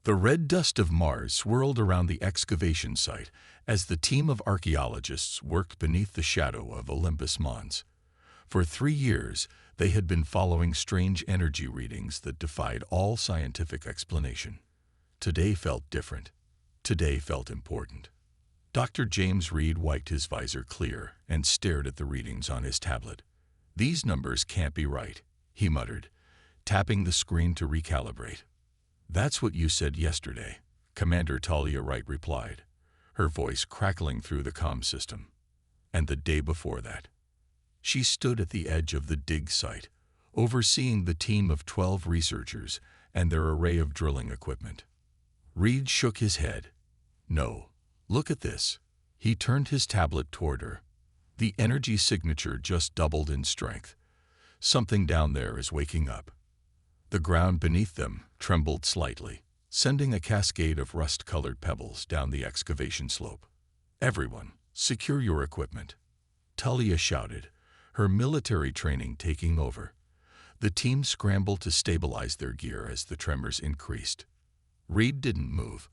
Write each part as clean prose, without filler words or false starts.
The red dust of Mars swirled around the excavation site as the team of archaeologists worked beneath the shadow of Olympus Mons. For 3 years, they had been following strange energy readings that defied all scientific explanation. Today felt different. Today felt important. Dr. James Reed wiped his visor clear and stared at the readings on his tablet. "These numbers can't be right," he muttered, tapping the screen to recalibrate. "That's what you said yesterday," Commander Talia Wright replied, her voice crackling through the comm system. "And the day before that." She stood at the edge of the dig site, overseeing the team of 12 researchers and their array of drilling equipment. Reed shook his head. "No, look at this." He turned his tablet toward her. "The energy signature just doubled in strength. Something down there is waking up." The ground beneath them trembled slightly, sending a cascade of rust-colored pebbles down the excavation slope. "Everyone, secure your equipment," Talia shouted, her military training taking over. The team scrambled to stabilize their gear as the tremors increased. Reed didn't move.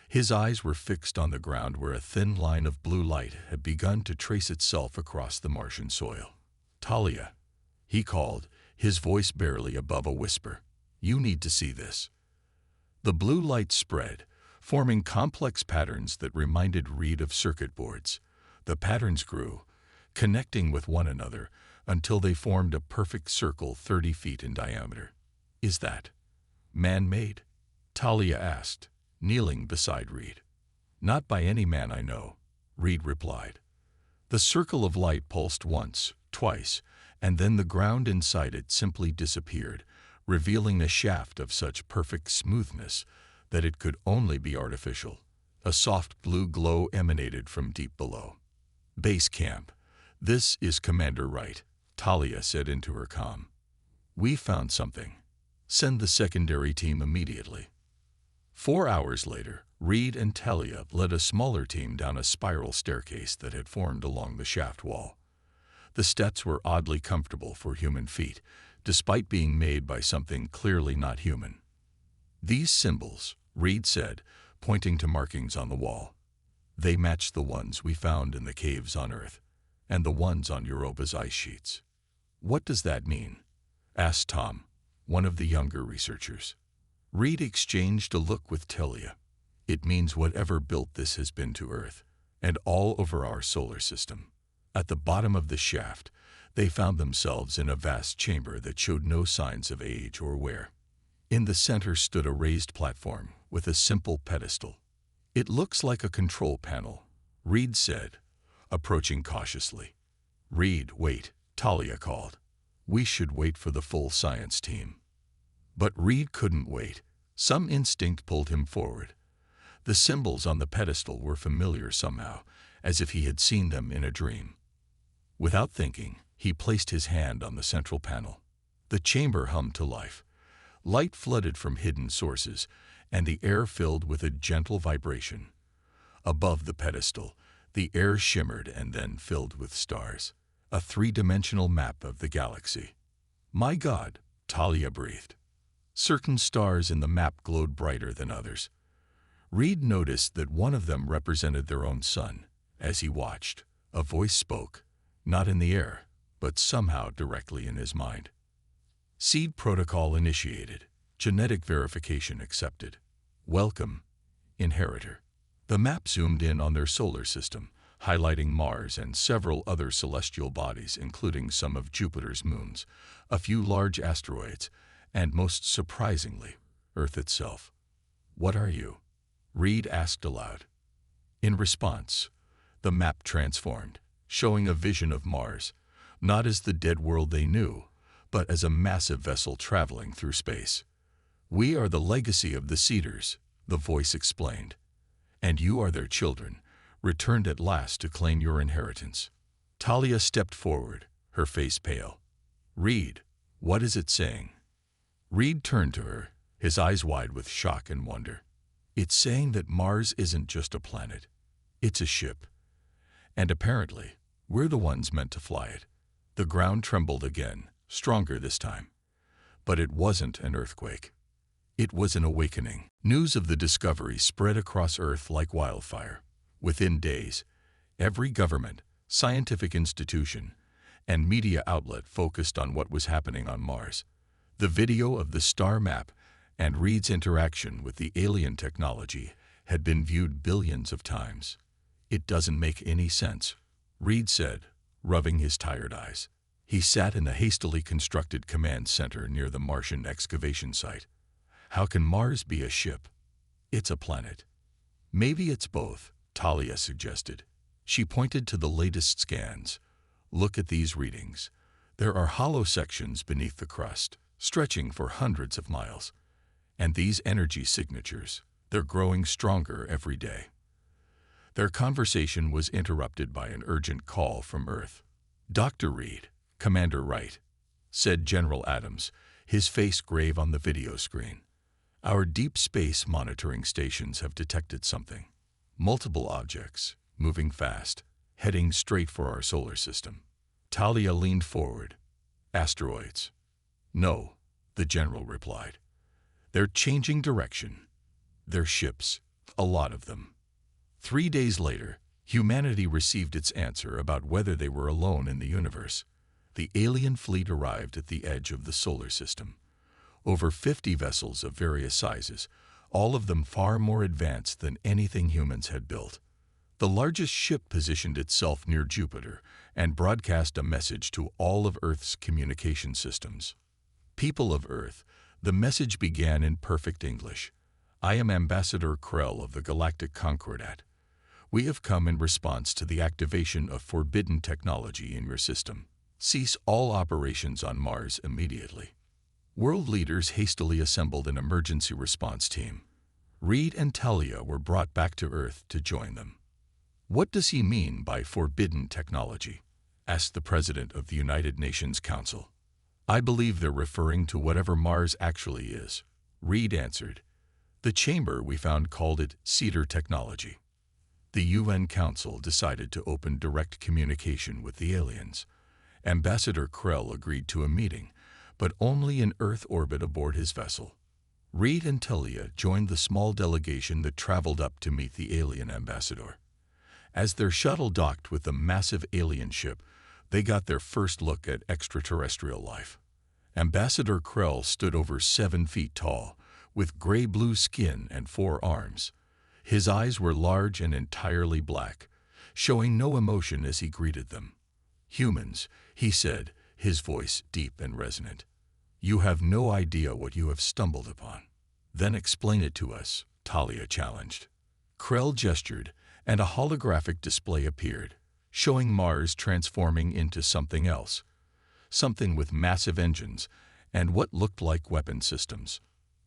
His eyes were fixed on the ground where a thin line of blue light had begun to trace itself across the Martian soil. "Talia," he called, his voice barely above a whisper. "You need to see this." The blue light spread, forming complex patterns that reminded Reed of circuit boards. The patterns grew, connecting with one another until they formed a perfect circle 30 feet in diameter. "Is that man-made?" Talia asked, kneeling beside Reed. "Not by any man I know," Reed replied. The circle of light pulsed once, twice, and then the ground inside it simply disappeared, revealing a shaft of such perfect smoothness that it could only be artificial. A soft blue glow emanated from deep below. "Base camp. This is Commander Wright," Talia said into her comm. "We found something. Send the secondary team immediately." 4 hours later, Reed and Talia led a smaller team down a spiral staircase that had formed along the shaft wall. The steps were oddly comfortable for human feet, despite being made by something clearly not human. "These symbols," Reed said, pointing to markings on the wall. "They match the ones we found in the caves on Earth, and the ones on Europa's ice sheets." "What does that mean?" asked Tom, one of the younger researchers. Reed exchanged a look with Talia. "It means whatever built this has been to Earth, and all over our solar system." At the bottom of the shaft, they found themselves in a vast chamber that showed no signs of age or wear. In the center stood a raised platform with a simple pedestal. "It looks like a control panel," Reed said, approaching cautiously. "Reed, wait," Talia called. "We should wait for the full science team." But Reed couldn't wait. Some instinct pulled him forward. The symbols on the pedestal were familiar somehow, as if he had seen them in a dream. Without thinking, he placed his hand on the central panel. The chamber hummed to life. Light flooded from hidden sources, and the air filled with a gentle vibration. Above the pedestal, the air shimmered and then filled with stars, a 3-dimensional map of the galaxy. "My God," Talia breathed. Certain stars in the map glowed brighter than others. Reed noticed that one of them represented their own sun. As he watched, a voice spoke, not in the air, but somehow directly in his mind. "Seed protocol initiated. Genetic verification accepted. Welcome, inheritor." The map zoomed in on their solar system, highlighting Mars and several other celestial bodies, including some of Jupiter's moons, a few large asteroids, and most surprisingly, Earth itself. "What are you?" Reed asked aloud. In response, the map transformed, showing a vision of Mars, not as the dead world they knew, but as a massive vessel traveling through space. "We are the legacy of the Cedars," the voice explained. "And you are their children, returned at last to claim your inheritance." Talia stepped forward, her face pale. "Reed, what is it saying?" Reed turned to her, his eyes wide with shock and wonder. "It's saying that Mars isn't just a planet. It's a ship. And apparently, we're the ones meant to fly it." The ground trembled again, stronger this time. But it wasn't an earthquake. It was an awakening. News of the discovery spread across Earth like wildfire. Within days, every government, scientific institution, and media outlet focused on what was happening on Mars. The video of the star map and Reed's interaction with the alien technology had been viewed billions of times. "It doesn't make any sense," Reed said, rubbing his tired eyes. He sat in the hastily constructed command center near the Martian excavation site. "How can Mars be a ship? It's a planet." "Maybe it's both," Talia suggested. She pointed to the latest scans. "Look at these readings. There are hollow sections beneath the crust, stretching for hundreds of miles. And these energy signatures, they're growing stronger every day." Their conversation was interrupted by an urgent call from Earth. "Dr. Reed, Commander Wright," said General Adams, his face grave on the video screen. "Our deep space monitoring stations have detected something. Multiple objects, moving fast, heading straight for our solar system." Talia leaned forward. "Asteroids?" "No," the general replied. "They're changing direction. They're ships, a lot of them." 3 days later, humanity received its answer about whether they were alone in the universe. The alien fleet arrived at the edge of the solar system. Over 50 vessels of various sizes, all of them far more advanced than anything humans had built. The largest ship positioned itself near Jupiter and broadcast a message to all of Earth's communication systems. "People of Earth," the message began in perfect English. "I am Ambassador Krell of the Galactic Concordat. We have come in response to the activation of forbidden technology in your system. Cease all operations on Mars immediately." World leaders hastily assembled an emergency response team. Reed and Talia were brought back to Earth to join them. "What does he mean by forbidden technology?" asked the President of the United Nations Council. "I believe they're referring to whatever Mars actually is," Reed answered. "The chamber we found called it Cedar technology." The UN Council decided to open direct communication with the aliens. Ambassador Krell agreed to a meeting, but only in Earth orbit aboard his vessel. Reed and Talia joined the small delegation that traveled up to meet the alien ambassador. As their shuttle docked with the massive alien ship, they got their first look at extraterrestrial life. Ambassador Krell stood over 7 feet tall, with gray-blue skin and 4 arms. His eyes were large and entirely black, showing no emotion as he greeted them. "Humans," he said, his voice deep and resonant. "You have no idea what you have stumbled upon." "Then explain it to us," Talia challenged. Krell gestured, and a holographic display appeared, showing Mars transforming into something else, something with massive engines and what looked like weapon systems.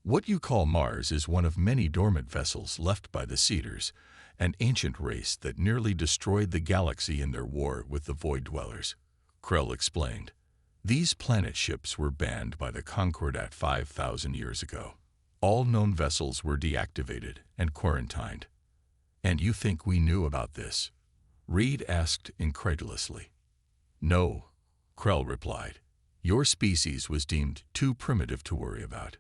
"What you call Mars is one of many dormant vessels left by the Cedars, an ancient race that nearly destroyed the galaxy in their war with the Void Dwellers," Krell explained. "These planet ships were banned by the Concordat 5,000 years ago. All known vessels were deactivated and quarantined." "And you think we knew about this?" Reed asked incredulously. "No," Krell replied. "Your species was deemed too primitive to worry about.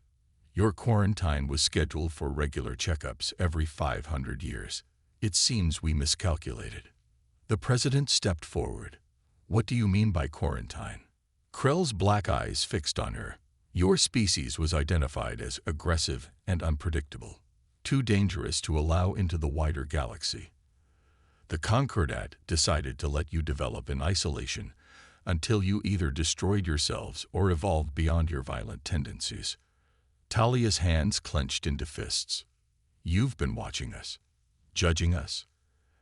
Your quarantine was scheduled for regular checkups every 500 years. It seems we miscalculated." The president stepped forward. "What do you mean by quarantine?" Krell's black eyes fixed on her. "Your species was identified as aggressive and unpredictable, too dangerous to allow into the wider galaxy. The Concordat decided to let you develop in isolation until you either destroyed yourselves or evolved beyond your violent tendencies." Talia's hands clenched into fists. "You've been watching us, judging us,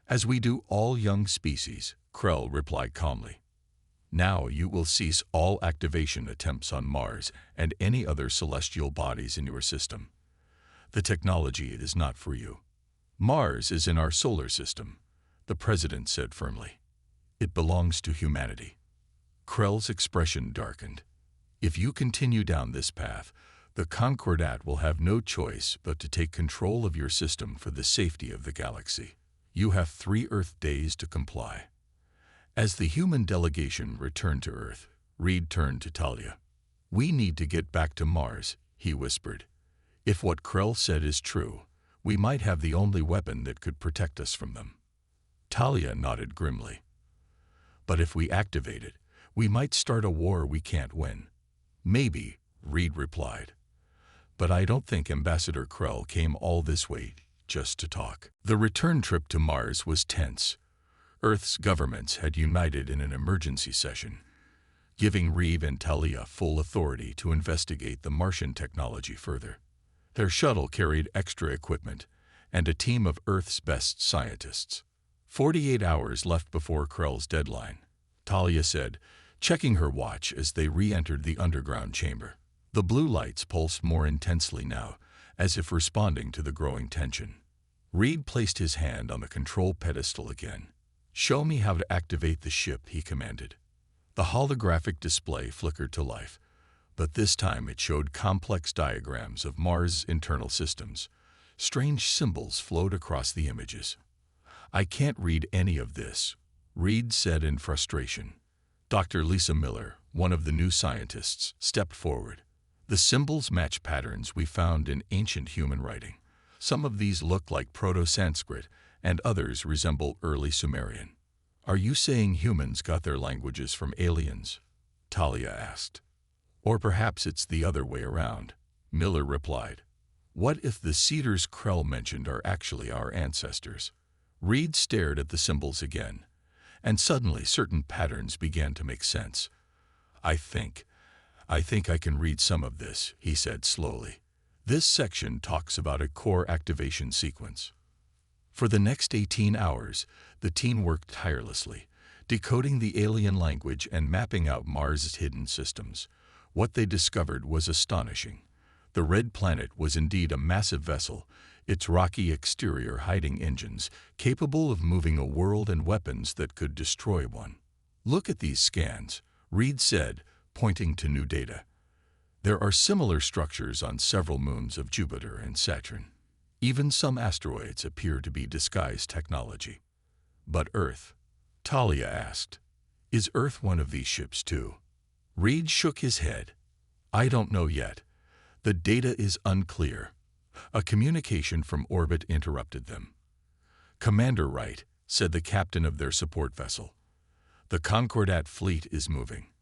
as we do all young species," Krell replied calmly. "Now you will cease all activation attempts on Mars and any other celestial bodies in your system. The technology is not for you. Mars is in our solar system," the president said firmly. "It belongs to humanity." Krell's expression darkened. "If you continue down this path, the Concordat will have no choice but to take control of your system for the safety of the galaxy. You have 3 Earth days to comply." As the human delegation returned to Earth, Reed turned to Talia. "We need to get back to Mars," he whispered. If what Krell said is true, we might have the only weapon that could protect us from them. Talia nodded grimly. But if we activate it, we might start a war we can't win. Maybe, Reed replied. But I don't think Ambassador Krell came all this way just to talk. The return trip to Mars was tense. Earth's governments had united in an emergency session, giving Reed and Talia full authority to investigate the Martian technology further. Their shuttle carried extra equipment and a team of Earth's best scientists. 48 hours left before Krell's deadline, Talia said, checking her watch as they re-entered the underground chamber. The blue lights pulsed more intensely now, as if responding to the growing tension. Reed placed his hand on the control pedestal again. "Show me how to activate the ship," he commanded. The holographic display flickered to life, but this time it showed complex diagrams of Mars' internal systems. Strange symbols flowed across the images. "I can't read any of this," Reed said in frustration. Dr. Lisa Miller, one of the new scientists, stepped forward. "The symbols match patterns we found in ancient human writing. Some of these look like Proto-Sanskrit, and others resemble early Sumerian." "Are you saying humans got their languages from aliens?" Talia asked. "Or perhaps it's the other way around," Miller replied. "What if the cedars Krell mentioned are actually our ancestors?" Reed stared at the symbols again, and suddenly certain patterns began to make sense. I think I can read some of this," he said slowly. "This section talks about a core activation sequence." For the next 18 hours, the team worked tirelessly, decoding the alien language and mapping out Mars' hidden systems. What they discovered was astonishing. The red planet was indeed a massive vessel, its rocky exterior hiding engines capable of moving a world and weapons that could destroy one. "Look at these scans," Reed said, pointing to new data. "There are similar structures on several moons of Jupiter and Saturn. Even some asteroids appear to be disguised technology." "But Earth?" Talia asked. "Is Earth one of these ships too?" Reed shook his head. "I don't know yet. The data is unclear." A communication from orbit interrupted them. "Commander Wright," said the captain of their support vessel. "The Concordat fleet is moving.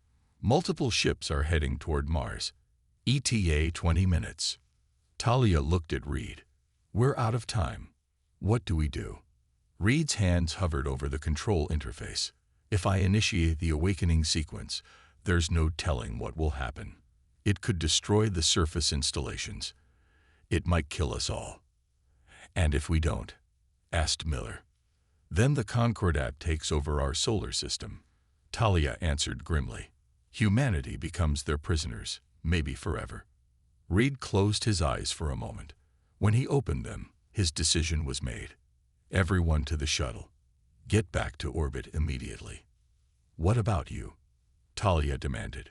Multiple ships are heading toward Mars. ETA 20 minutes. Talia looked at Reed. "We're out of time. What do we do?" Reed's hands hovered over the control interface. "If I initiate the awakening sequence, there's no telling what will happen. It could destroy the surface installations. It might kill us all." "And if we don't?" asked Miller. "Then the Concordat takes over our solar system," Talia answered grimly. "Humanity becomes their prisoners, maybe forever." Reed closed his eyes for a moment. When he opened them, his decision was made. "Everyone to the shuttle. Get back to orbit immediately." "What about you?" Talia demanded.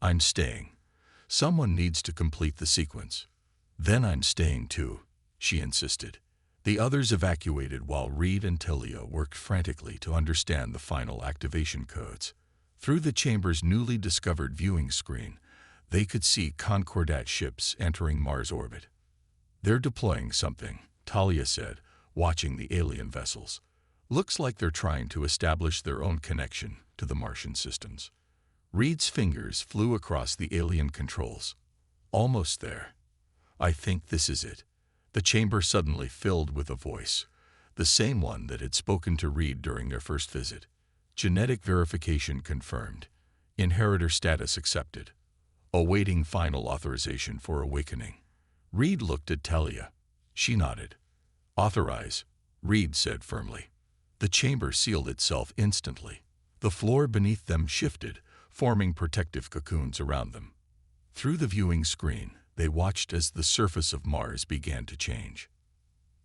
"I'm staying. Someone needs to complete the sequence." "Then I'm staying too," she insisted. The others evacuated while Reed and Talia worked frantically to understand the final activation codes. Through the chamber's newly discovered viewing screen, they could see Concordat ships entering Mars orbit. "They're deploying something," Talia said, watching the alien vessels. "Looks like they're trying to establish their own connection to the Martian systems." Reed's fingers flew across the alien controls. "Almost there. I think this is it." The chamber suddenly filled with a voice, the same one that had spoken to Reed during their first visit. "Genetic verification confirmed. Inheritor status accepted. Awaiting final authorization for awakening." Reed looked at Talia. She nodded. "Authorize," Reed said firmly. The chamber sealed itself instantly. The floor beneath them shifted, forming protective cocoons around them. Through the viewing screen, they watched as the surface of Mars began to change.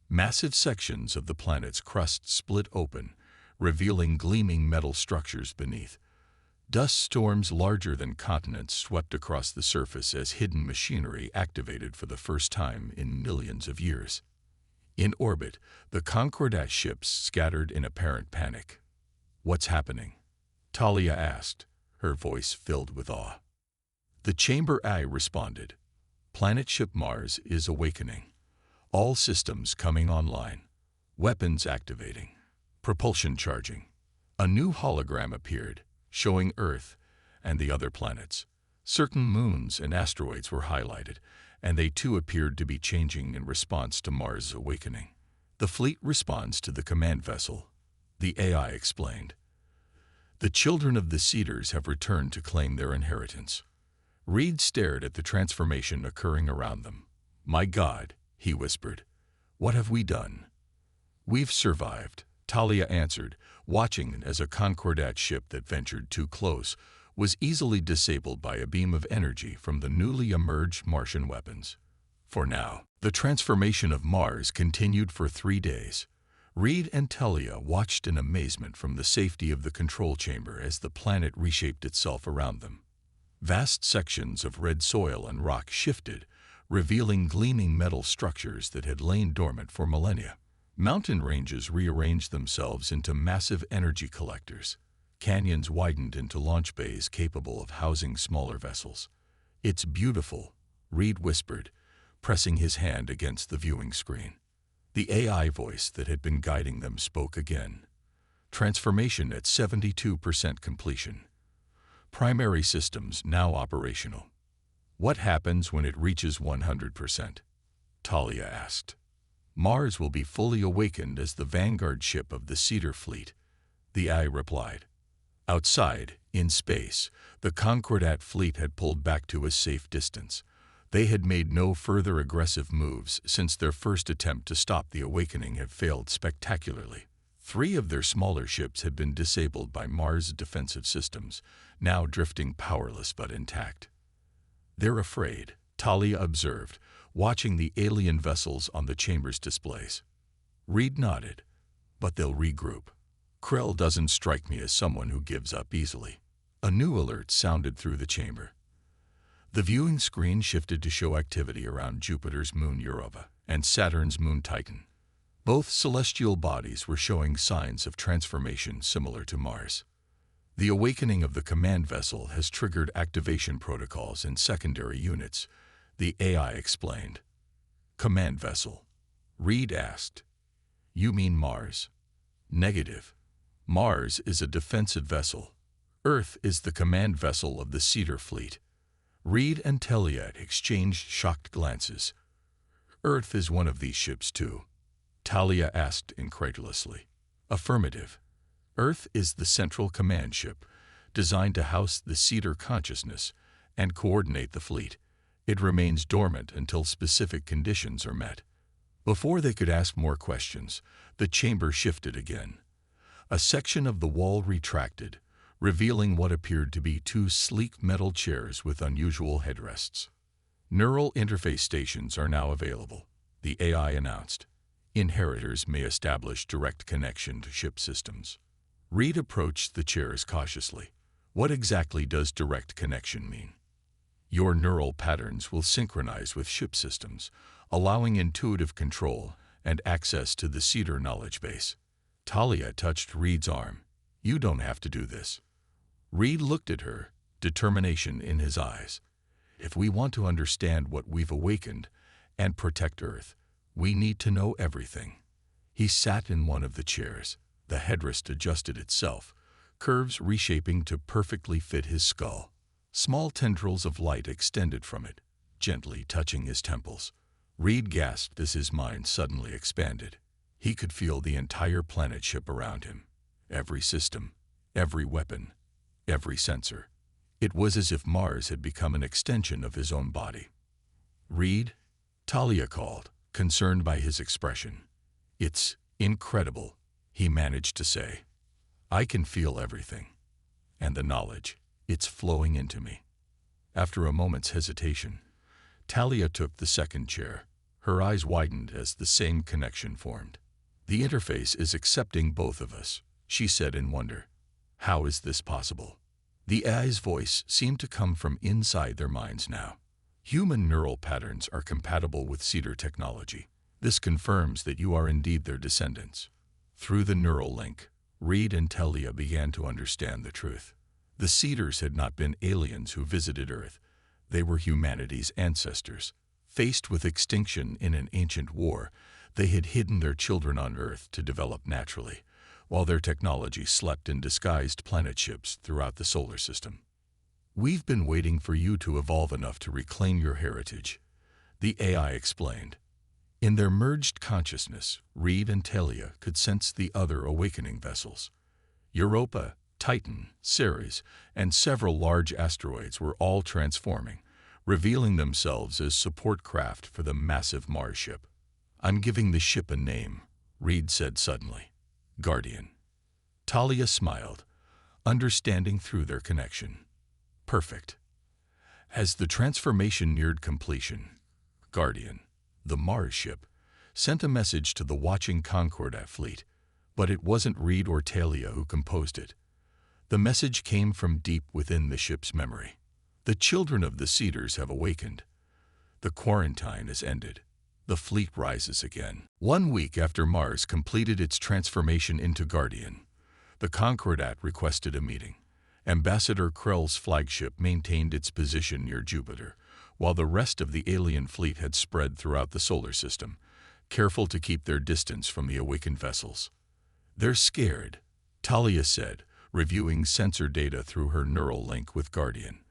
Massive sections of the planet's crust split open, revealing gleaming metal structures beneath. Dust storms larger than continents swept across the surface as hidden machinery activated for the first time in millions of years. In orbit, the Concordat ships scattered in apparent panic. "What's happening?" Talia asked, her voice filled with awe. The chamber eye responded. Planet ship Mars is awakening. All systems coming online. Weapons activating. Propulsion charging. A new hologram appeared, showing Earth and the other planets. Certain moons and asteroids were highlighted, and they too appeared to be changing in response to Mars' awakening. The fleet responds to the command vessel, the AI explained. The children of the Cedars have returned to claim their inheritance. Reed stared at the transformation occurring around them. "My God," he whispered, "what have we done?" "We've survived," Talia answered, watching as a Concordat ship that ventured too close was easily disabled by a beam of energy from the newly emerged Martian weapons. For now, the transformation of Mars continued for 3 days. Reed and Talia watched in amazement from the safety of the control chamber as the planet reshaped itself around them. Vast sections of red soil and rock shifted, revealing gleaming metal structures that had lain dormant for millennia. Mountain ranges rearranged themselves into massive energy collectors. Canyons widened into launch bays capable of housing smaller vessels. "It's beautiful," Reed whispered, pressing his hand against the viewing screen. The AI voice that had been guiding them spoke again. "Transformation at 72% completion. Primary systems now operational." "What happens when it reaches 100%? Talia asked. "Mars will be fully awakened as the vanguard ship of the Cedar fleet," the AI replied. Outside, in space, the Concordat fleet had pulled back to a safe distance. They had made no further aggressive moves since their first attempt to stop the awakening had failed spectacularly. 3 of their smaller ships had been disabled by Mars' defensive systems, now drifting powerless but intact. "They're afraid," Talia observed, watching the alien vessels on the chamber's displays. Reed nodded. "But they'll regroup. Krell doesn't strike me as someone who gives up easily." A new alert sounded through the chamber. The viewing screen shifted to show activity around Jupiter's moon Europa and Saturn's moon Titan. Both celestial bodies were showing signs of transformation similar to Mars. "The awakening of the command vessel has triggered activation protocols in secondary units," the AI explained. "Command vessel?" Reed asked. "You mean Mars?" "Negative. Mars is a defensive vessel. Earth is the command vessel of the Cedar fleet." Reed and Talia exchanged shocked glances. "Earth is one of these ships too?" Talia asked incredulously. "Affirmative. Earth is the central command ship, designed to house the Cedar consciousness and coordinate the fleet. It remains dormant until specific conditions are met." Before they could ask more questions, the chamber shifted again. A section of the wall retracted, revealing what appeared to be 2 sleek metal chairs with unusual headrests. "Neural interface stations are now available," the AI announced. "Inheritors may establish direct connection to ship systems." Reed approached the chairs cautiously. "What exactly does direct connection mean?" "Your neural patterns will synchronize with ship systems, allowing intuitive control and access to the Cedar knowledge base." Talia touched Reed's arm. "You don't have to do this." Reed looked at her, determination in his eyes. "If we want to understand what we've awakened and protect Earth, we need to know everything." He sat in one of the chairs. The headrest adjusted itself, curves reshaping to perfectly fit his skull. Small tendrils of light extended from it, gently touching his temples. Reed gasped as his mind suddenly expanded. He could feel the entire planet ship around him. Every system, every weapon, every sensor. It was as if Mars had become an extension of his own body. "Reed?" Talia called, concerned by his expression. "It's incredible," he managed to say. "I can feel everything. And the knowledge, it's flowing into me." After a moment's hesitation, Talia took the second chair. Her eyes widened as the same connection formed. "The interface is accepting both of us," she said in wonder. "How is this possible?" The AI's voice seemed to come from inside their minds now. "Human neural patterns are compatible with Cedar technology. This confirms that you are indeed their descendants." Through the neural link, Reed and Talia began to understand the truth. The Cedars had not been aliens who visited Earth. They were humanity's ancestors. Faced with extinction in an ancient war, they had hidden their children on Earth to develop naturally, while their technology slept in disguised planet ships throughout the solar system. "We've been waiting for you to evolve enough to reclaim your heritage," the AI explained. In their merged consciousness, Reed and Talia could sense the other awakening vessels. Europa, Titan, Ceres, and several large asteroids were all transforming, revealing themselves as support craft for the massive Mars ship. "I'm giving the ship a name," Reed said suddenly. "Guardian." Talia smiled, understanding through their connection. "Perfect." As the transformation neared completion, Guardian, the Mars ship, sent a message to the watching Concordat fleet, but it wasn't Reed or Talia who composed it. The message came from deep within the ship's memory. "The children of the Cedars have awakened. The quarantine has ended. The fleet rises again." 1 week after Mars completed its transformation into Guardian, the Concordat requested a meeting. Ambassador Krell's flagship maintained its position near Jupiter, while the rest of the alien fleet had spread throughout the solar system, careful to keep their distance from the awakened vessels. "They're scared," Talia said, reviewing sensor data through her neural link with Guardian.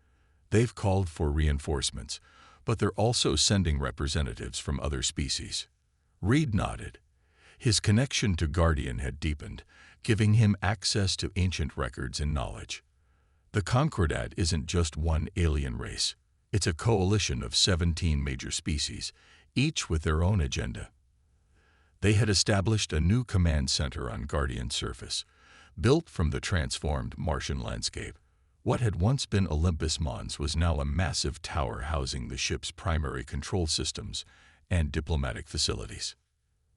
"They've called for reinforcements, but they're also sending representatives from other species." Reed nodded. His connection to Guardian had deepened, giving him access to ancient records and knowledge. The Concordat isn't just one alien race. It's a coalition of 17 major species, each with their own agenda. They had established a new command center on Guardian's surface, built from the transformed Martian landscape. What had once been Olympus Mons was now a massive tower housing the ship's primary control systems and diplomatic facilities.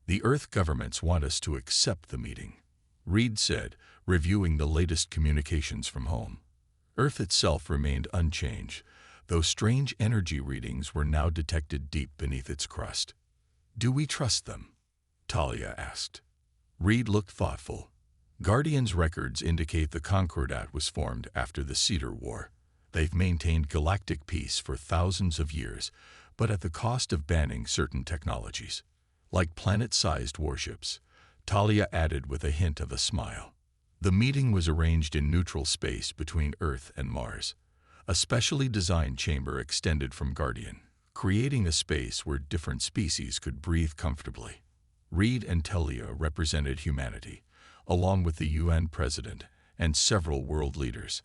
"The Earth governments want us to accept the meeting," Reed said, reviewing the latest communications from home. Earth itself remained unchanged, though strange energy readings were now detected deep beneath its crust. "Do we trust them?" Talia asked. Reed looked thoughtful. Guardian's records indicate the Concordat was formed after the Cedar War. They've maintained galactic peace for thousands of years, but at the cost of banning certain technologies. Like planet-sized warships, Talia added with a hint of a smile. The meeting was arranged in neutral space between Earth and Mars. A specially designed chamber extended from Guardian, creating a space where different species could breathe comfortably. Reed and Talia represented humanity, along with the UN president and several world leaders.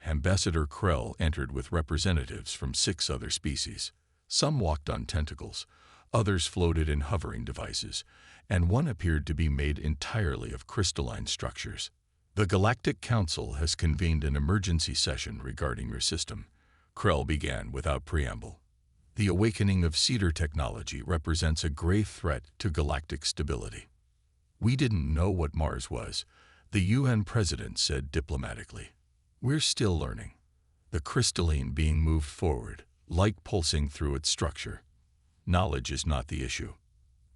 Ambassador Krell entered with representatives from 6 other species. Some walked on tentacles, others floated in hovering devices, and one appeared to be made entirely of crystalline structures. "The Galactic Council has convened an emergency session regarding your system," Krell began without preamble. "The awakening of Cedar technology represents a grave threat to galactic stability." "We didn't know what Mars was," the UN president said diplomatically. "We're still learning." The crystalline being moved forward, light pulsing through its structure. "Knowledge is not the issue.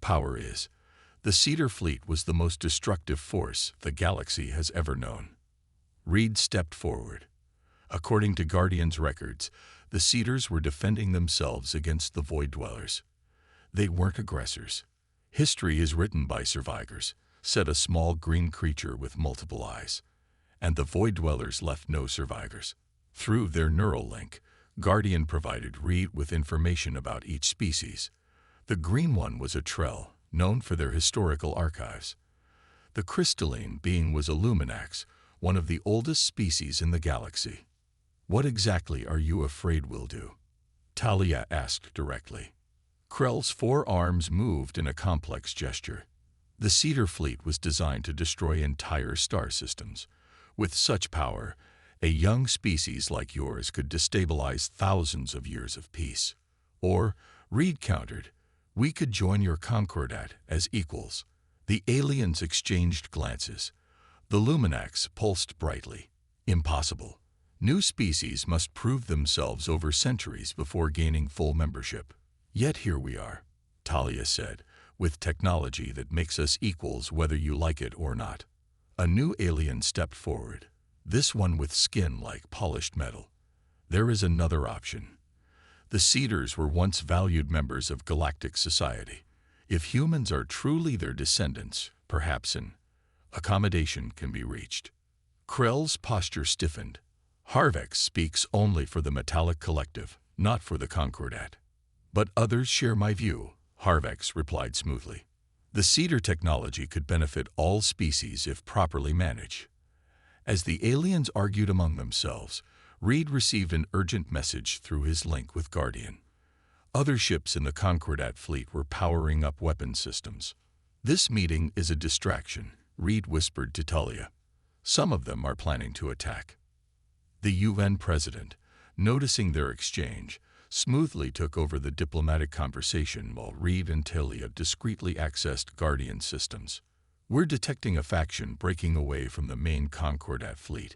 Power is. The Cedar fleet was the most destructive force the galaxy has ever known." Reed stepped forward. According to Guardian's records, the Cedars were defending themselves against the Void Dwellers. They weren't aggressors. "History is written by survivors," said a small green creature with multiple eyes. "And the Void Dwellers left no survivors." Through their neural link, Guardian provided Reed with information about each species. The green one was a Trell, known for their historical archives. The crystalline being was a Luminax, one of the oldest species in the galaxy. "What exactly are you afraid we'll do?" Talia asked directly. Krell's 4 arms moved in a complex gesture. The Cedar fleet was designed to destroy entire star systems. With such power, a young species like yours could destabilize thousands of years of peace. Or, Reed countered, "we could join your Concordat as equals." The aliens exchanged glances. The Luminax pulsed brightly. "Impossible. New species must prove themselves over centuries before gaining full membership." "Yet here we are," Talia said, "with technology that makes us equals whether you like it or not." A new alien stepped forward, this one with skin like polished metal. "There is another option. The Cedars were once valued members of galactic society. If humans are truly their descendants, perhaps an accommodation can be reached. Krell's posture stiffened. Harvex speaks only for the metallic collective, not for the Concordat. But others share my view, Harvex replied smoothly. The Cedar technology could benefit all species if properly managed. As the aliens argued among themselves, Reed received an urgent message through his link with Guardian. Other ships in the Concordat fleet were powering up weapon systems. This meeting is a distraction, Reed whispered to Talia. Some of them are planning to attack. The UN president, noticing their exchange, smoothly took over the diplomatic conversation while Reed and Talia discreetly accessed Guardian systems. We're detecting a faction breaking away from the main Concordat fleet,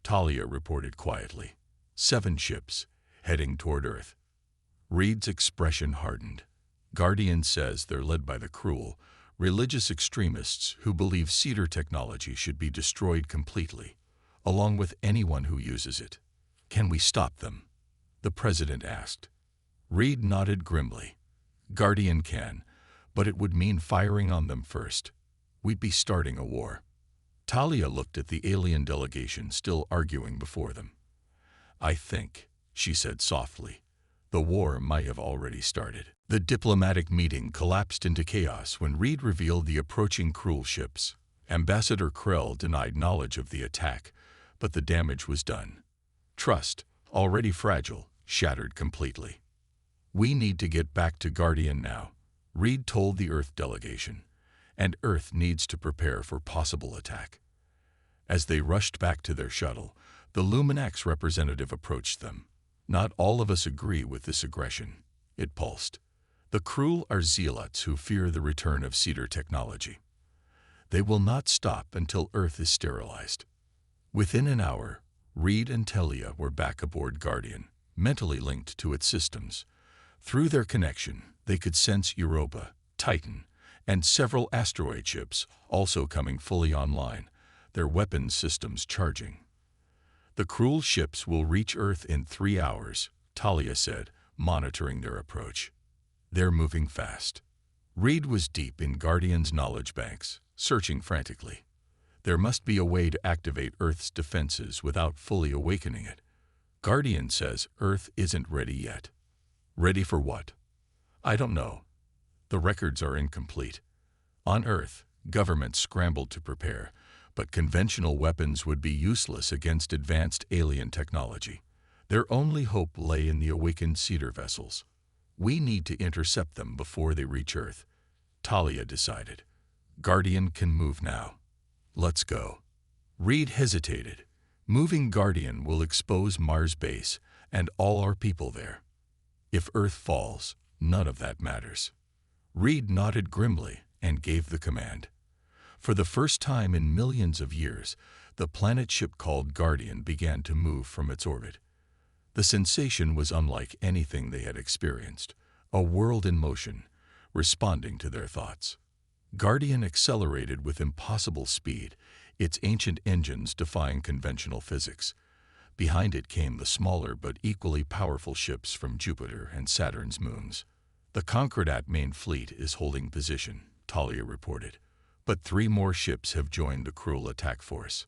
Talia reported quietly. 7 ships, heading toward Earth. Reed's expression hardened. Guardian says they're led by the cruel, religious extremists who believe Cedar technology should be destroyed completely, along with anyone who uses it. Can we stop them? The president asked. Reed nodded grimly. Guardian can, but it would mean firing on them first. We'd be starting a war. Talia looked at the alien delegation still arguing before them. I think, she said softly, the war might have already started. The diplomatic meeting collapsed into chaos when Reed revealed the approaching cruel ships. Ambassador Krell denied knowledge of the attack, but the damage was done. Trust, already fragile, shattered completely. We need to get back to Guardian now, Reed told the Earth delegation, and Earth needs to prepare for possible attack. As they rushed back to their shuttle, the Luminax representative approached them. Not all of us agree with this aggression, it pulsed. The cruel are zealots who fear the return of Cedar technology. They will not stop until Earth is sterilized. Within an hour, Reed and Talia were back aboard Guardian, mentally linked to its systems. Through their connection, they could sense Europa, Titan, and several asteroid ships also coming fully online, their weapons systems charging. The cruel ships will reach Earth in 3 hours, Talia said, monitoring their approach. They're moving fast. Reed was deep in Guardian's knowledge banks, searching frantically. There must be a way to activate Earth's defenses without fully awakening it. Guardian says Earth isn't ready yet. Ready for what? I don't know. The records are incomplete. On Earth, governments scrambled to prepare, but conventional weapons would be useless against advanced alien technology. Their only hope lay in the awakened Cedar vessels. We need to intercept them before they reach Earth, Talia decided. Guardian can move now. Let's go. Reed hesitated. Moving Guardian will expose Mars base and all our people there. If Earth falls, none of that matters. Reed nodded grimly and gave the command. For the first time in millions of years, the planet ship called Guardian began to move from its orbit. The sensation was unlike anything they had experienced, a world in motion, responding to their thoughts. Guardian accelerated with impossible speed, its ancient engines defying conventional physics. Behind it came the smaller but equally powerful ships from Jupiter and Saturn's moons. The Concordat main fleet is holding position, Talia reported, but 3 more ships have joined the cruel attack force.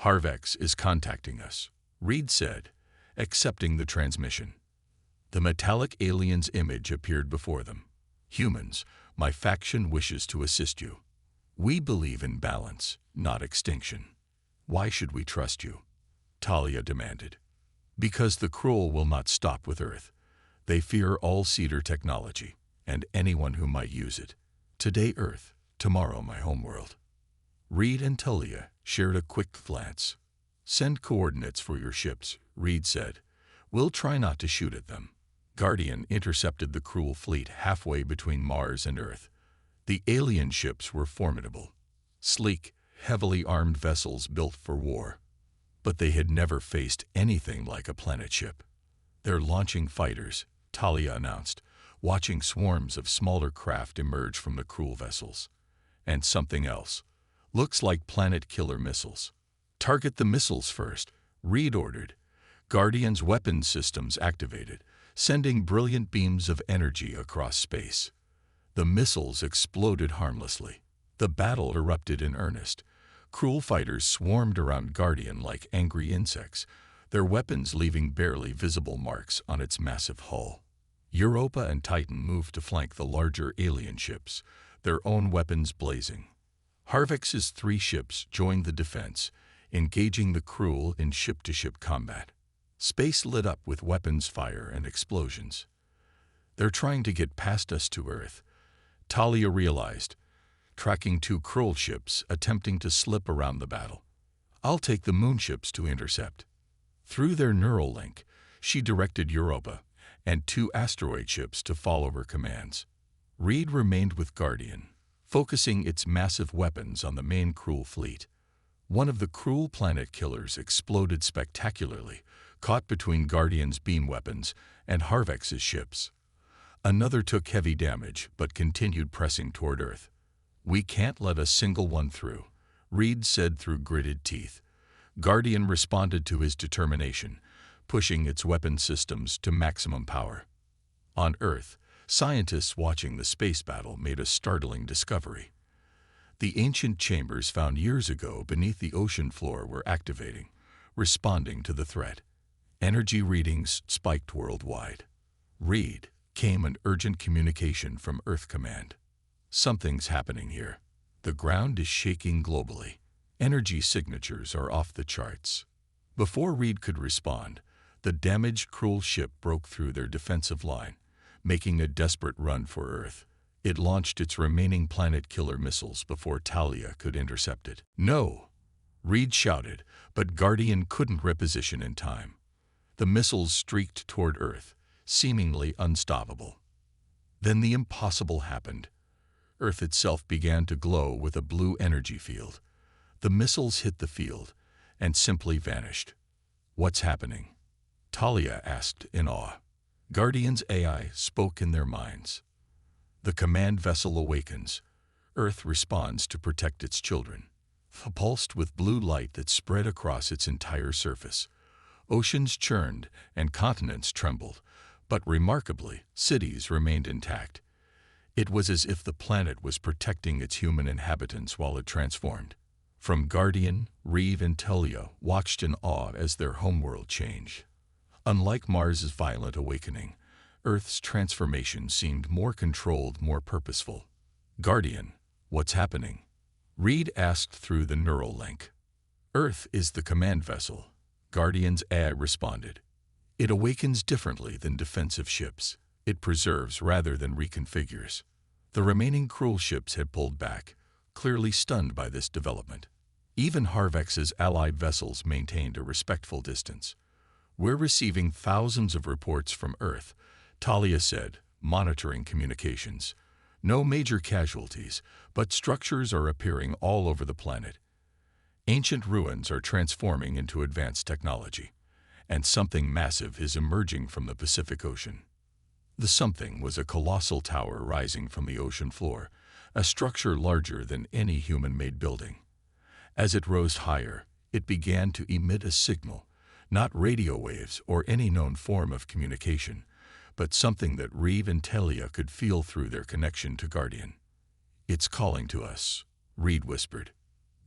Harvex is contacting us, Reed said, accepting the transmission. The metallic alien's image appeared before them. Humans, my faction wishes to assist you. We believe in balance, not extinction. Why should we trust you? Talia demanded. Because the cruel will not stop with Earth. They fear all Cedar technology, and anyone who might use it. Today Earth, tomorrow my homeworld. Reed and Talia shared a quick glance. Send coordinates for your ships, Reed said. We'll try not to shoot at them. Guardian intercepted the cruel fleet halfway between Mars and Earth. The alien ships were formidable. Sleek, heavily armed vessels built for war. But they had never faced anything like a planet ship. They're launching fighters, Talia announced, watching swarms of smaller craft emerge from the cruel vessels. And something else. Looks like planet killer missiles. Target the missiles first, Reed ordered. Guardian's weapons systems activated, sending brilliant beams of energy across space. The missiles exploded harmlessly. The battle erupted in earnest. Cruel fighters swarmed around Guardian like angry insects, their weapons leaving barely visible marks on its massive hull. Europa and Titan moved to flank the larger alien ships, their own weapons blazing. Harvex's 3 ships joined the defense, engaging the Cruel in ship-to-ship combat. Space lit up with weapons fire and explosions. "They're trying to get past us to Earth," Talia realized, tracking 2 Cruel ships attempting to slip around the battle. "I'll take the moon ships to intercept." Through their neural link, she directed Europa and 2 asteroid ships to follow her commands. Reed remained with Guardian, focusing its massive weapons on the main Cruel fleet. One of the Cruel planet killers exploded spectacularly, caught between Guardian's beam weapons and Harvex's ships. Another took heavy damage but continued pressing toward Earth. "We can't let a single one through," Reed said through gritted teeth. Guardian responded to his determination, pushing its weapon systems to maximum power. On Earth, scientists watching the space battle made a startling discovery. The ancient chambers found years ago beneath the ocean floor were activating, responding to the threat. Energy readings spiked worldwide. Reed came an urgent communication from Earth Command. "Something's happening here. The ground is shaking globally. Energy signatures are off the charts." Before Reed could respond, the damaged Cruel ship broke through their defensive line, making a desperate run for Earth. It launched its remaining planet-killer missiles before Talia could intercept it. "No!" Reed shouted, but Guardian couldn't reposition in time. The missiles streaked toward Earth, seemingly unstoppable. Then the impossible happened. Earth itself began to glow with a blue energy field. The missiles hit the field and simply vanished. "What's happening?" Talia asked in awe. Guardian's AI spoke in their minds. "The command vessel Awakens. Earth responds to protect its children." Pulsed with blue light that spread across its entire surface. Oceans churned and continents trembled, but remarkably, cities remained intact. It was as if the planet was protecting its human inhabitants while it transformed. From Guardian, Reed and Talia watched in awe as their homeworld changed. Unlike Mars's violent awakening, Earth's transformation seemed more controlled, more purposeful. "Guardian, what's happening?" Reed asked through the neural link. "Earth is the command vessel," Guardian's AI responded. "It awakens differently than defensive ships. It preserves rather than reconfigures." The remaining Cruel ships had pulled back, clearly stunned by this development. Even Harvex's allied vessels maintained a respectful distance. "We're receiving thousands of reports from Earth," Talia said, monitoring communications. "No major casualties, but structures are appearing all over the planet. Ancient ruins are transforming into advanced technology, and something massive is emerging from the Pacific Ocean." The something was a colossal tower rising from the ocean floor, a structure larger than any human-made building. As it rose higher, it began to emit a signal, not radio waves or any known form of communication, but something that Reed and Talia could feel through their connection to Guardian. "It's calling to us," Reed whispered.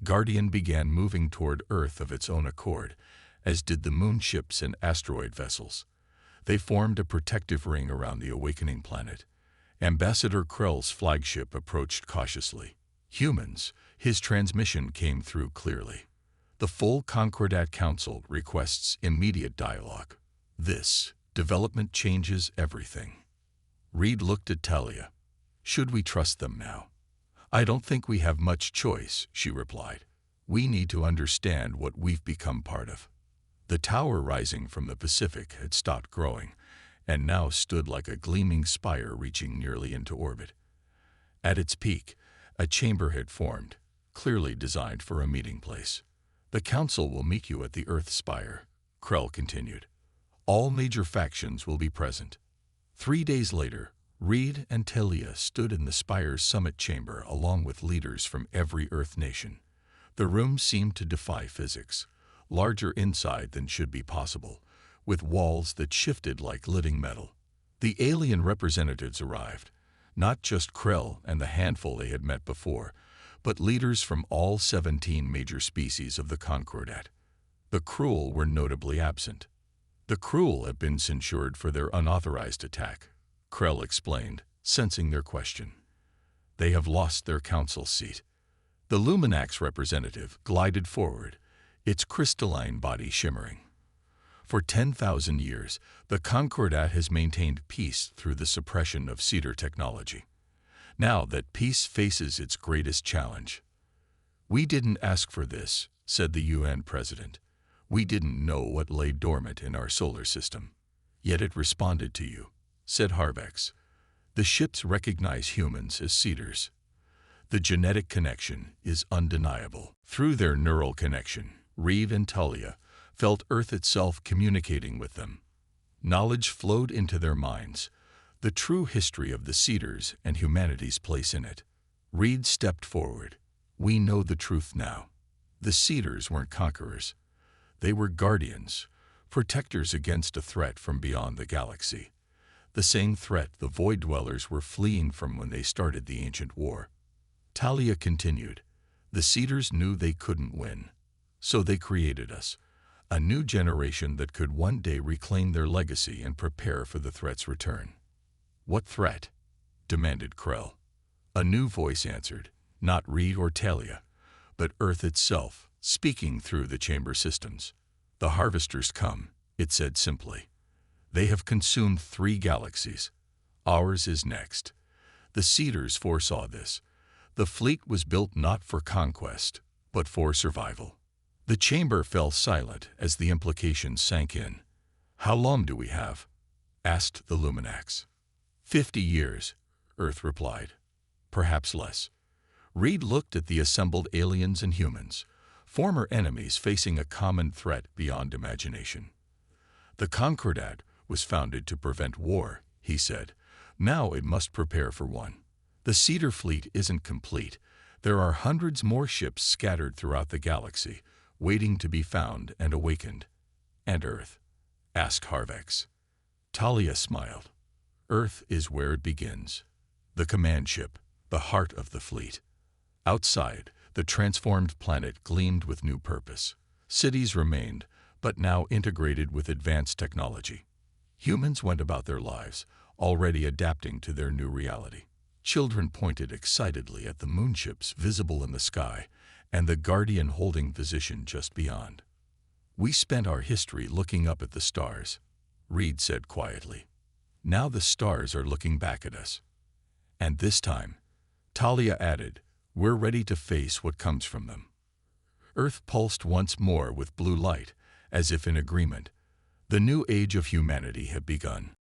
Guardian began moving toward Earth of its own accord, as did the moon ships and asteroid vessels. They formed a protective ring around the awakening planet. Ambassador Krell's flagship approached cautiously. "Humans," his transmission came through clearly. "The full Concordat Council requests immediate dialogue. This development changes everything." Reed looked at Talia. "Should we trust them now?" "I don't think we have much choice," she replied. "We need to understand what we've become part of." The tower rising from the Pacific had stopped growing, and now stood like a gleaming spire reaching nearly into orbit. At its peak, a chamber had formed, clearly designed for a meeting place. "The Council will meet you at the Earth Spire," Krell continued. "All major factions will be present." 3 days later, Reed and Talia stood in the Spire's summit chamber along with leaders from every Earth nation. The room seemed to defy physics, larger inside than should be possible, with walls that shifted like living metal. The alien representatives arrived, not just Krell and the handful they had met before, but leaders from all 17 major species of the Concordat. The Cruel were notably absent. The Cruel have been censured for their unauthorized attack, Krell explained, sensing their question. They have lost their council seat. The Luminax representative glided forward, its crystalline body shimmering. For 10,000 years, the Concordat has maintained peace through the suppression of Cedar technology. Now that peace faces its greatest challenge. We didn't ask for this, said the UN president. We didn't know what lay dormant in our solar system. Yet it responded to you, said Harvex. The ships recognize humans as Cedars. The genetic connection is undeniable. Through their neural connection, Reeve and Talia felt Earth itself communicating with them. Knowledge flowed into their minds, the true history of the Cedars and humanity's place in it. Reed stepped forward. We know the truth now. The Cedars weren't conquerors. They were guardians, protectors against a threat from beyond the galaxy. The same threat the Void Dwellers were fleeing from when they started the ancient war. Talia continued. The Cedars knew they couldn't win. So they created us, a new generation that could one day reclaim their legacy and prepare for the threat's return. What threat? Demanded Krell. A new voice answered, not Reed or Talia, but Earth itself, speaking through the chamber systems. The Harvesters come, it said simply. They have consumed 3 galaxies. Ours is next. The Cedars foresaw this. The fleet was built not for conquest, but for survival. The chamber fell silent as the implications sank in. How long do we have? Asked the Luminax. 50 years, Earth replied. Perhaps less. Reed looked at the assembled aliens and humans, former enemies facing a common threat beyond imagination. The Concordat was founded to prevent war, he said. Now it must prepare for one. The Cedar fleet isn't complete. There are hundreds more ships scattered throughout the galaxy, waiting to be found and awakened. And Earth? Asked Harvex. Talia smiled. Earth is where it begins. The command ship, the heart of the fleet. Outside, the transformed planet gleamed with new purpose. Cities remained, but now integrated with advanced technology. Humans went about their lives, already adapting to their new reality. Children pointed excitedly at the moonships visible in the sky and the Guardian holding position just beyond. We spent our history looking up at the stars, Reed said quietly. Now the stars are looking back at us. And this time, Talia added, we're ready to face what comes from them. Earth pulsed once more with blue light, as if in agreement. The new age of humanity had begun.